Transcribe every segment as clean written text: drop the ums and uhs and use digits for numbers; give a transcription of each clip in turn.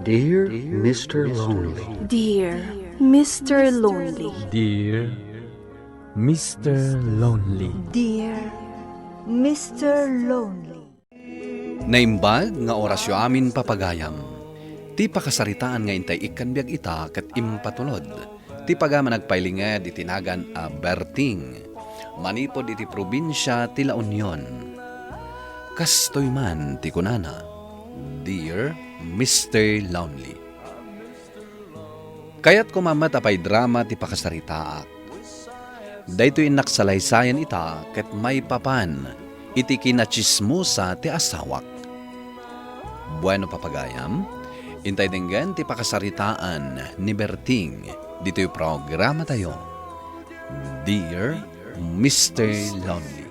Dear Mr. Lonely. Dear Mr. Lonely. Dear Mr. Lonely. Dear Mr. Lonely. Naimbag nga orasyo amin papagayam. Ti pakasaritaan nga intay ikan biag ita ket impatulod. Ti pagama nagpailinged itinagan a Berting. Manipod iti probinsya ti La Union. Kastoy man ti kunana. Dear Mr. Lonely. Kaya't kumamat apay drama ti pakasaritaak. Daytoy inaksalaysayan ita ket may papan iti kinachismusa ti asawak. Bueno papagayam, intay denggan ti pakasaritaan ni Berting. Dito'y programa tayo. Dear Mr. Lonely.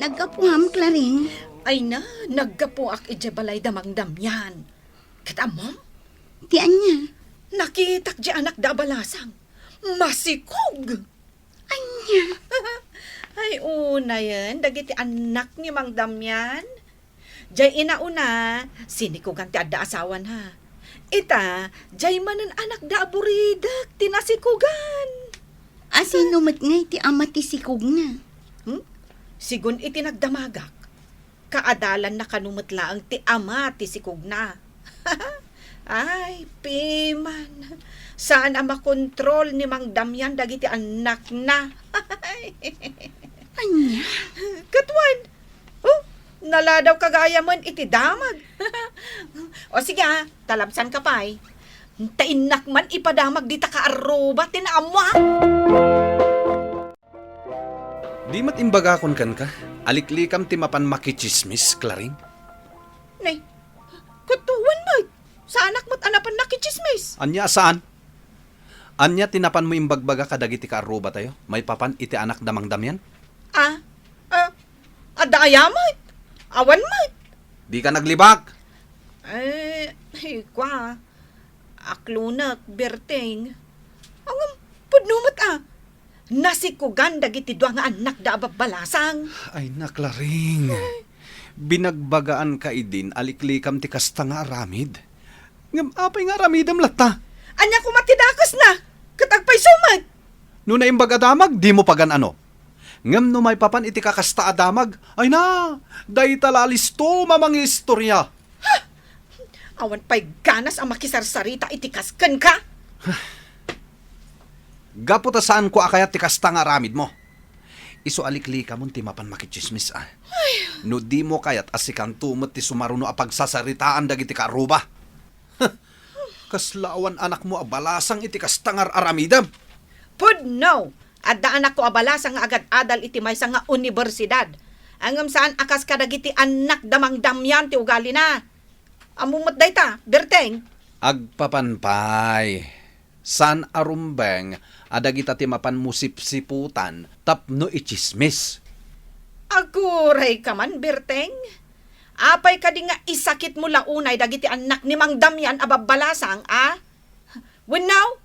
Nagkapuham, Claring. Ay na, naggapo ak ijabalay damangdam yan. Katamom, Tiyan niya. nakitak di anak dabalasang. Masikog! Anya. Ay una yan, dagiti anak ni Mang Damyan. Jay inauna, sinikugan ti adda asawan ha. Ita, jay manan anak da aburidak, tinasikugan. Asino mat nga iti ama ti sikog na. Sigun iti nagdamagak. Kaadalan na kanumutlaang ti ama ti sikog na. Ay, piman. Saan ang makontrol ni Mang Damyan dagiti anak na? Anya. Katwan, oh, naladaw kagaya mon iti damag. O sige talabsan ka pa'y. Tainak man ipadamag dita ka aruba tinaamwa. Di mat imbagakon kan ka? Aliklikam ti mapan makichismis, Claring? Nay, katuwan mo. Sa anak mo't anapan nakichismis. Anya saan? Anya tinapan mo imbagbaga kadagiti ka aruba tayo? May papan iti anak damang damyan? Adaya mo. Awan mo. Di ka naglibak? Kwa. Aklunak, Berting. Ang pudnumot Nasikugan dagiti dua nga anak da ababalasang. Ay naklaring. Binagbagaan ka idin aliklikam ti kasta nga aramid. Ngam apay nga aramidam lata. Anya kumatidakas na. Katagpay sumag. No na imbag adamag, di mo pagan ano. Ngam no may papan iti kakasta adamag. Ay na, day talalisto mamang istorya. Awan pa'y ganas ang makisarsarita itikaskan ka. Gaputa saan ko akayat ti kasta nga aramid mo. Iso aliklika mo ti mapan makichismis No di mo kayat asikan tumot ti sumaruno a pagsasaritaan dagiti karuba. Kaslawan anak mo abalasang iti kasta nga aramidam. Pudno. Adda anak ko abalasang nga agad adal iti maysa nga universidad. Angam saan akas kadagiti anak damang damyan ti ugali na. Amumot dayta, Berteng. Agpapanpay. San arumbeng adagita ti mapan musipsiputan tapno ichismis. Aguray ka man, Berteng. Apay ka di nga isakit mo launay dagiti anak ni Mang Damyan ababalasang, When now,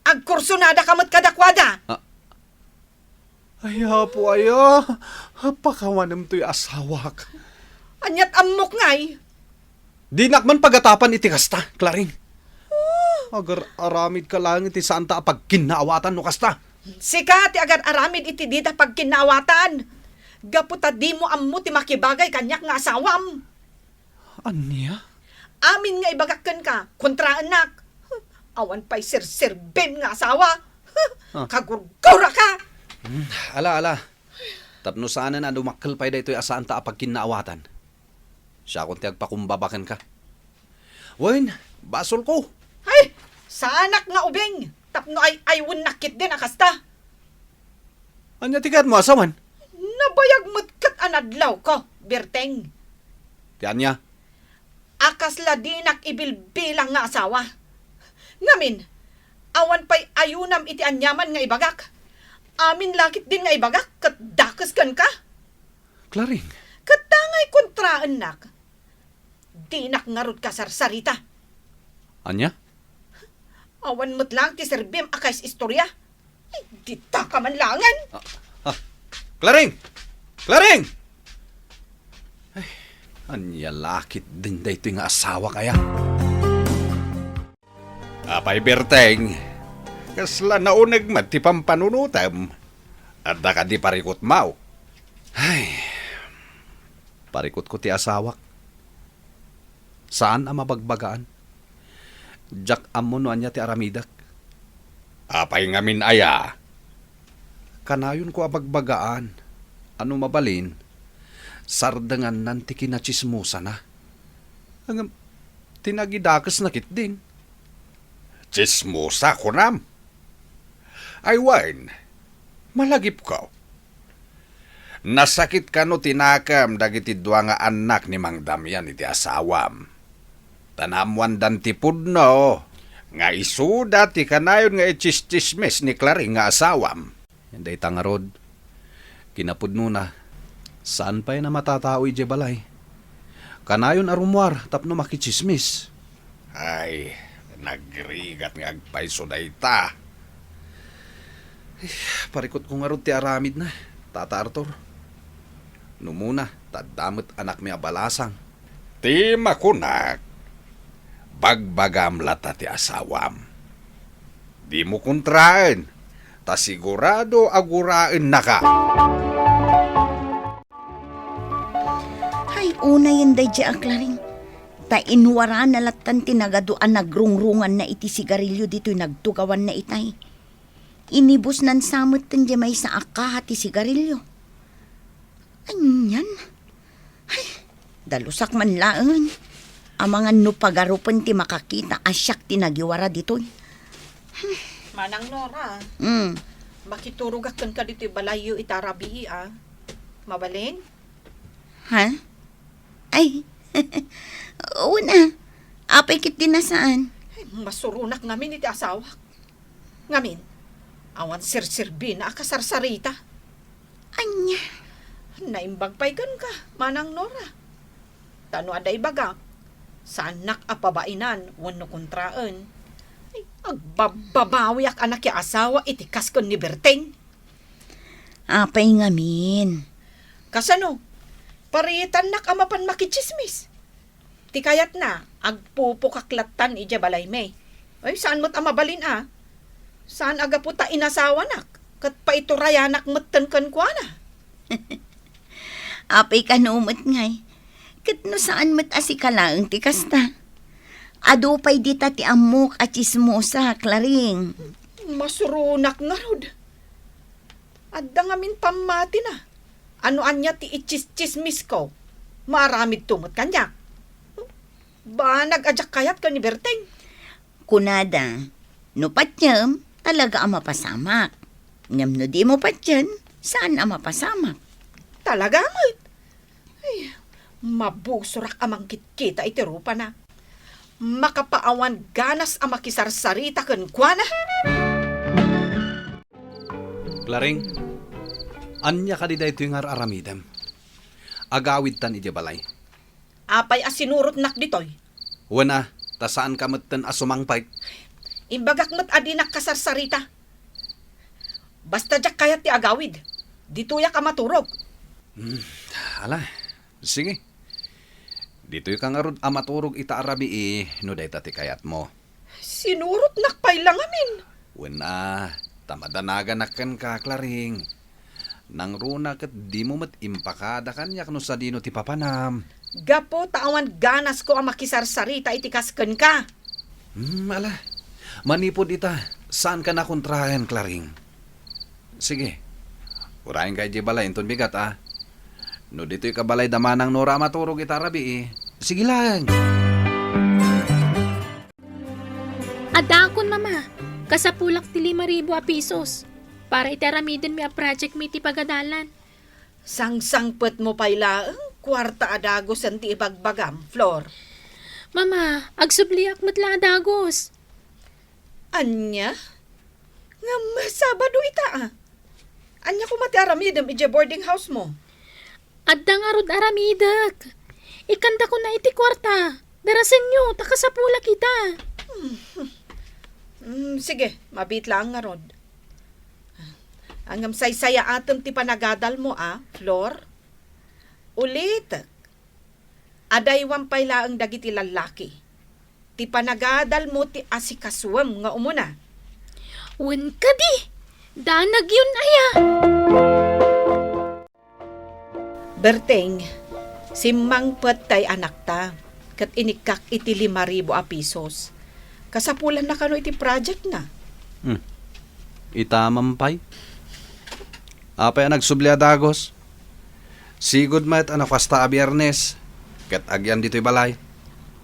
agkursunada kamot kadakwada. Ay, hapo ayo. Pakawanam to'y asawak. Anyat amok ngay. Di nakman pagatapan iti kasta, Claring. Agar aramid ka lang iti santa pag kinaawatan no kasta. Sika ti agar aramid iti dita pag kinawatan. Gaputa di mo ammo ti makibagay kanyak nga asawam. Anya? Amin nga ibagakken ka, kontra anak. Awan pa'y sir-sirbim nga asawa. Kagurgura ka. Ala. Tapno sana na dumakkel pa'y daytoy asanta pag kinaawatan. Siya kung tiyag pakumbabakan ka. Wen, basol ko. Ay, sa anak nga ubeng. Tapno ay aywon nakit din akasta. Anya tikat mo asawan? Nabayag mo't kat anadlaw ko, Berteng. Ti anya? Akas la di nakibilbilang nga asawa. Ngamin, awan pa'y ayunam iti anyaman nga ibagak. Amin lakit din nga ibagak, kat dakas kan ka. Claring. Katangay kontraan nak. Di nakngarod ka sarsarita. Anya? Awan mo't lang ti serbim akais istorya. Ay, di ta ka man langan. Claring! Claring! Ay, anya lakit din daytoy nga asawa kaya. Apay Berteng, kasla naunag mat ti pampanunutam. At da ka di parikot mau. Ay, parikot ko ti asawak. Saan ang mabagbagaan? Jak amon niya ti aramidak. Apay ngamin aya. Kanayon ko abagbagaan. Ano mabalin? Sardangan nan ti kinachismusa na. Ang tinagidakas na kit din. Chismusa ko nam. Ay wine, malagip ko. Nasakit ka no tinakam dagiti dua nga anak ni Mang Damian iti asawam. Tanamwan dan ti pudno, nga isuda ti kanayon nga ichis-chismis ni Claring nga asawam. Hindi tangarod, kinapudno na, saan pa'y na matatao ije balay? Kanayon arumwar, tapno makichismis. Ay, nagrigat nga agpaiso da ita. Parikot ko nga ron ti aramid na, Tata Arthur. Numuna, tadamot anak mi abalasang. Ti makunak, bagbagam lata ti asawam. Di mo kontraan, ta sigurado aguraan na ka. Ay, una yan day di Claring. Ta inwara na latan tinagaduan nagrungrungan na iti sigarilyo dito'y nagtugawan na itay. Inibus nan samot tan di may sa akaha ti sigarilyo. Anyan. Ay, dalusak man laan. Amangan no pagarupan ti makakita asyak ti nagiwara dito'y. Manang Nora, makiturugakan ka dito balayo itarabi Mabalin? Ha? Ay, oo na. Apay kit din na saan? Ay, masurunak namin iti asawak. Ngamin, awan sirsirbi na akasarsarita. Anya. Naimbag pa'y ka, Manang Nora. Tano aday baga, sanak apabainan, wano kontraan. Ay, agbabawiak anak ya asawa, itikas ko ni Berteng. Apay ngamin. Kasano, paritan nak amapan makichismis. Ti kayat na, agpupukaklatan ija balay may. Ay, saan mo't amabalin Saan aga po ta inasawa nak? Kat pa ito rayanak matan kan kwa na. Apay ka numot ngay. Kat no saan mat asikalaang ti kasta. Ado pa'y dita ti amok at chismosa, Claring. Masurunak nga rod. Adda ngamin pamati na. Ano anya ti ichis-chismis ko? Maramid tumot kanya. Ba nag-adyak kayat ka ni Berteng? Kunada, no patyam, talaga ang mapasamak. Ngam no di mo patyan, saan ang mapasamak? Talaga mat. Ay, mabusurak amang kita iti rupa na. Makapaawan ganas ang makisarsarita kan kwa na. Claring, anya ka di da ito yung aramidem. Agawid tan iti balay. Apay asinurot nak ditoy. Wana, ta saan ka matan asumangpay? Imbagak mat adinak kasarsarita. Basta jak kayat ti agawid. Dituya ka maturog. Ala, sige. Dito'y kang arod amaturog ita arabi no day tati kayat mo. Sinurot nak pay lang amin. Wana, tamadanagan akan ka, Claring. Nang runa kat di mo mat impakada kanyak no sa dino ti papanam. Gapo tawan ganas ko ang makisarsarita itikasken ka. Ala, manipod ita. Saan ka na kontrahen, Claring? Sige, urahin kay di balay inton bigat No dito'y kabalay damanang Nora maturog ita rabi Sige lang. Adakon mama, kasapulak ti 5,000 pesos. Para itaramidin mi a project mi ti pagadalan. Sang-sangpet mo pay laeng kwarta adagos ang ti ibagbagam, Flor. Mama, agsubliak matla adagos. Anya? Nga Sabado ita Anya ko mati aramidem ije boarding house mo. Adda nga rod aramidak. Ikanda ko na iti kwarta. Darasan nyo, takasapula kita. Sige, mabit lang nga rod. Ang saysaya atom ti panagadal mo Flor. Ulit. Adaywan pay laang dagiti lalaki. ti panagadal mo ti asikaswam nga umuna. Wen ka di. Danag yun aya. Berteng, simmang patay anak ta, kat inikak iti 5,000 a pesos. Kasapulan na kano iti project na. Itamampay. Apay nagsubli dagos. Sigud met anak pasta a Biyernes. Ket agyan dito'y balay.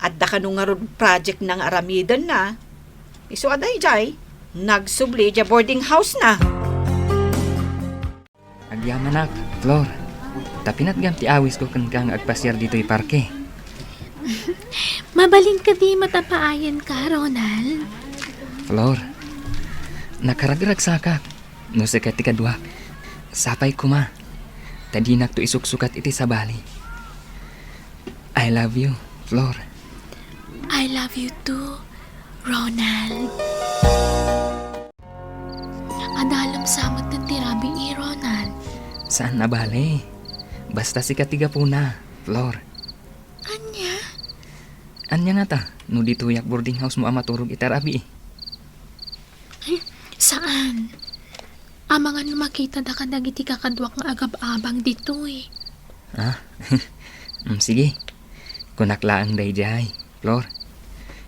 At da kano nga ron project ng aramidan na. Iso aday jay, nagsubli ja boarding house na. Agyaman nak, Flor. Tapinat gam ti awis ko kang agpasyar dito'y parke. Mabalin ka di matapaayan ka, Ronald. Flor, nakaragrag sakak. No sekat ti kadwa. Sapay kuma. Tadinak to isuksukat iti sa bali. I love you, Flor. I love you too, Ronald. Adalam samot ng tirabing Ronald. Saan na bali? Basta si katiga po na, Flor. Anya? Anya nga ta, no dituyak boarding house mo amaturog itarabi. Saan? Amangan makita da ka dagiti kakadwak nga agab-abang dito eh. Ha? Sige. Kunaklaan dayjay, Flor.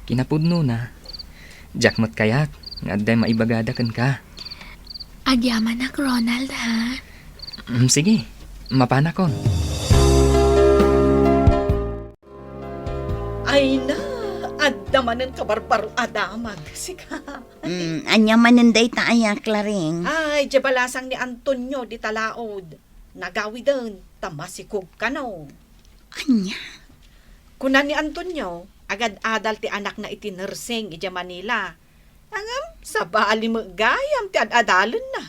Kinapudno na. Jakmat kayak, nga aday maibagadakan ka. Agyaman ak, Ronald, ha? Sige, mapanakon. Ay na, adamanan ka barbaro adamag. Sika. Anya mananday ta aya, Claring. Ay, jabalasang ni Antonio di talaod. Nagawi din, tamasikog ka no. Anya? Kunan ni Antonio, agad adal ti anak na iti nursing ija Manila. Angam, sa bali mo gayam ti adalon na.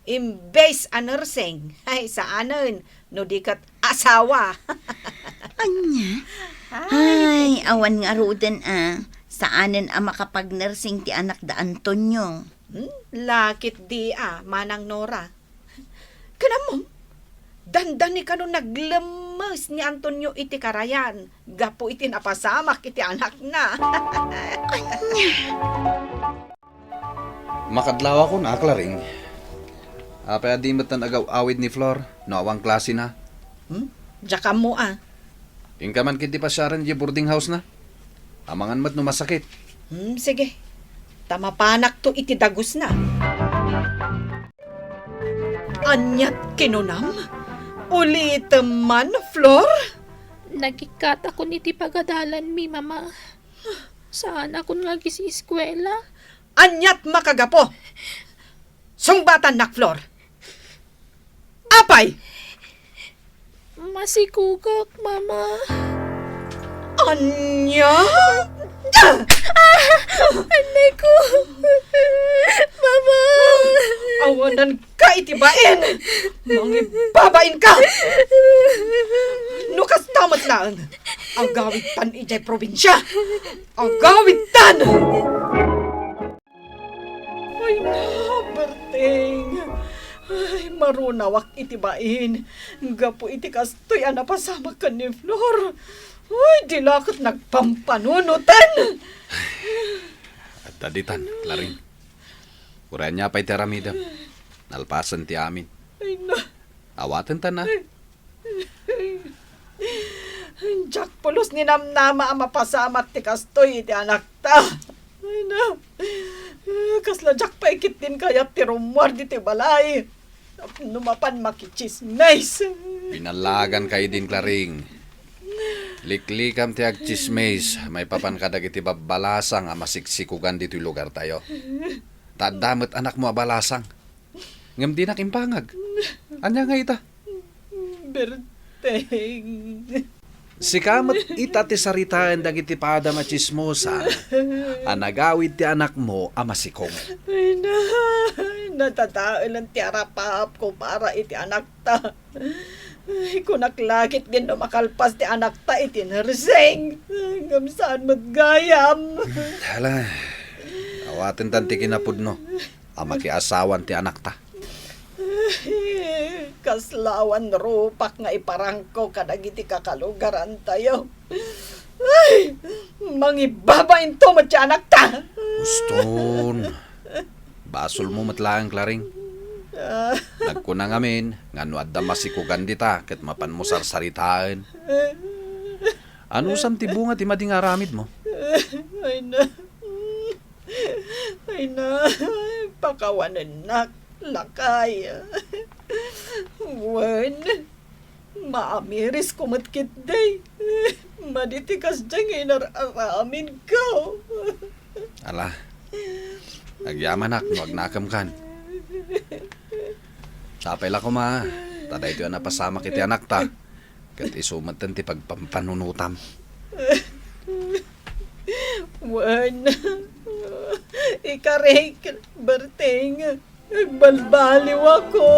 Imbes a nursing, ay saanon, no di kat asawa. Anya? Ay, awan nga rudan saanan makapag-nursing ti anak da Antonio. Lakit di manang Nora. Kanamom, dandani ka no naglemes ni Antonio iti karayan. Gapo iti napasamak iti anak na. Makadlaw ako na, Claring. Apay adi matan agaw-awid ni Flor. No awang klase na. Diyan mo Ingkaman kiti pasyaran di boarding house na. Amangan mat no masakit. Sige. Tamapanak to iti dagus na. Anyat kinunam? Ulit man, Flor? Nagikat ako niti pagadalan mi, mama. Saan ako lagi si eskwela? Anyat makagapo! Sungbatan nak, Flor! Apay! Masikugak, mama. Anya? Anay ko! Mama! Awanan ka itibain! Mangibabain ka! Nukas tamat lang! Agawitan ijay probinsya! Agawitan! Ay na, Berting! Ay, marunawak itibain. Gapo iti kastoy napasama ka ni Flor. Ay, dilakot nagpampanunutan. At taditan, Claring. Kuranya pa'y teramidam. Nalpasan ti amin. Ay na, Awatan ta na. Jack pulos ni namnama ang mapasamat ti kastoy iti anak ta. Ay na, kasla Jack pa ikit din kaya ti rumwar di ti balay. Numapan makichismays. Pinalagan kayo din, Claring. Liklikam ti agchismays. May papan kadag iti babalasang masiksikugan dito'y lugar tayo. Tadamot anak mo abalasang. Ngam di nakimpangag. Anya nga ita? Berteng. Si kamot ita ti saritaan dagiti pada machismosa. Anagawid ti anak mo amasikong. Ay na, natataan ang tiarapap ko para iti anak ta. Ay, kunaklakit din no makalpas ti anak ta iti nursing. Gamsaan magayam. Hala, awatin tanti kinapudno. Amakiasawan ti anak ta. Kaslawan rupak nga iparangko kadagiti kakalugaran tayo. Ay, mangibabain to matyanak ta. Guston. Basol mo matlaang, Klaring. Nagkunang amin, nga nuad da masikugan dita, ket mapan mo sarsaritaan. Ano sam tibunga ti mading aramid mo? Ay na. Ay na. Pakawanan nak. Lakay. Wen. Maamiris kumatkit day. Maditikas dyan inaramin ko. Ala. Nagyaman nak, nuag nakam kan. Sapay la ko ma. Taday ito yan napasama kiti anak ta. Kat isumatan ti pagpampanunutam. Wen. Ikarik. Berting. Balbaliw ako.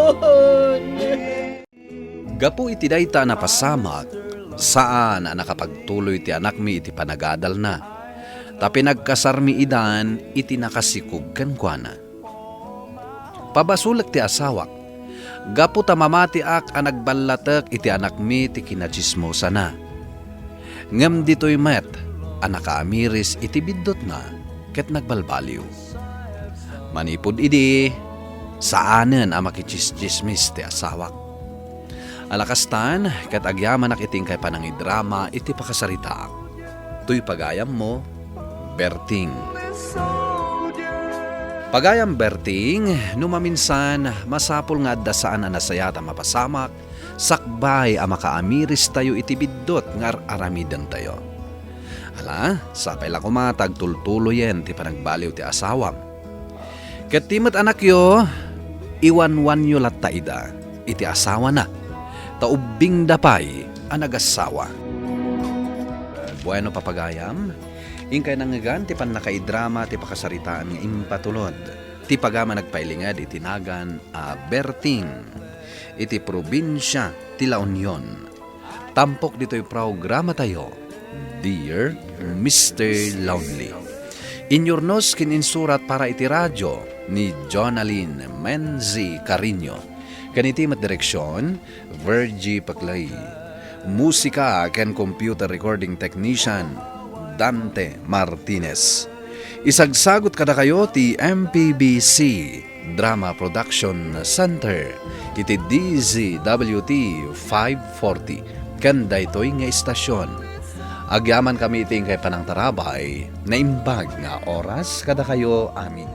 Gapu iti dayta napasamak, saan na nakapagtuloy ti anak mi iti panagadal na. Tapi nagkasarmi idan iti nakasikog kankwana. Pabasulak ti asawak, gapu ta mamati ak ang nagballatek iti anak mi ti kinachismosa na. Ngem dito'y met, ang nakaamiris iti biddot na, ket nagbalbaliw. Manipod idi, saanen ang makichismismis ti asawak. Alakastan, ket agyaman ak iting kay panangidrama iti pakasarita. Tuy pagayam mo, Berting. Pagayam Berting, numaminsan, masapul nga adda saan ang nasayata mapasamak, sakbay ang makaamiris tayo iti biddot ngar aramidan tayo. Ala, sapay lang kumatag tultuloyen ti panagbaliw ti asawam. Ket timet anak yo, iwanwan yo lattaida, iti asawa na. Taubing dapay ang nagasawa. Bueno papagayam, ingkay nangagan ti pan nakaidrama ti pakasaritaan nga impatulod. Ti pagama nagpailingad itinagan a Berting. Iti probinsya ti La Union. Tampok dito'y programa tayo, Dear Mr. Lonely. Inyornos kininsurat para iti radyo ni Jonaline Menzi Carino. Kaniti mat direksyon, Virgie Paclay. Musika ken computer recording technician, Dante Martinez. Isagsagot kada kayo ti MPBC Drama Production Center, iti DZWT 540. Kanda ito'y nga istasyon. Agyaman kami iting kay panang tarabay na imbag nga oras kada kayo amin.